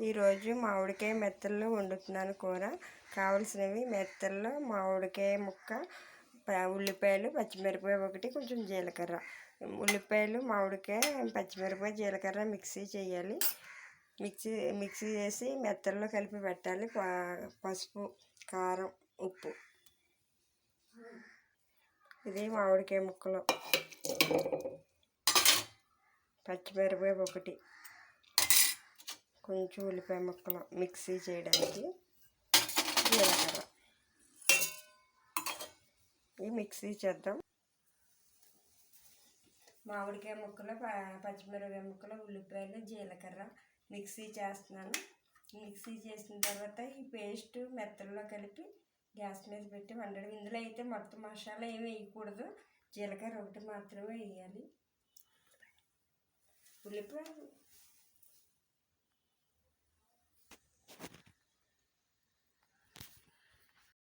ఈరోజు మామిడికాయ మెత్తల్లో వండుతున్నాను కూర. కావలసినవి మెత్తల్లో మామిడికాయ ముక్క, ఉల్లిపాయలు, పచ్చిమిరపకాయ ఒకటి, కొంచెం జీలకర్ర. ఉల్లిపాయలు, మామిడికాయ, పచ్చిమిరపకాయ, జీలకర్ర మిక్సీ చేయాలి. మిక్సీ చేసి మెత్తల్లో కలిపి పెట్టాలి. పసుపు, కారం, ఉప్పు. ఇది మామిడికాయ ముక్కలు, పచ్చిమిరపకాయ ఒకటి, కొంచెం ఉల్లిపాయ ముక్కలు మిక్సీ చేయడానికి, జీలకర్ర. ఇవి మిక్సీ చేద్దాం. మామిడికాయ ముక్కలు, పచ్చిమిరపకాయ ముక్కలు, ఉల్లిపాయలు, జీలకర్ర మిక్సీ చేస్తున్నాను. మిక్సీ చేసిన తర్వాత ఈ పేస్ట్ మెత్తల్లో కలిపి గ్యాస్ మీద పెట్టి వండడం. ఇందులో అయితే మొత్తం మసాలా ఏమి వేయకూడదు, జీలకర్ర ఒకటి మాత్రమే వేయాలి. ఉల్లిపాయ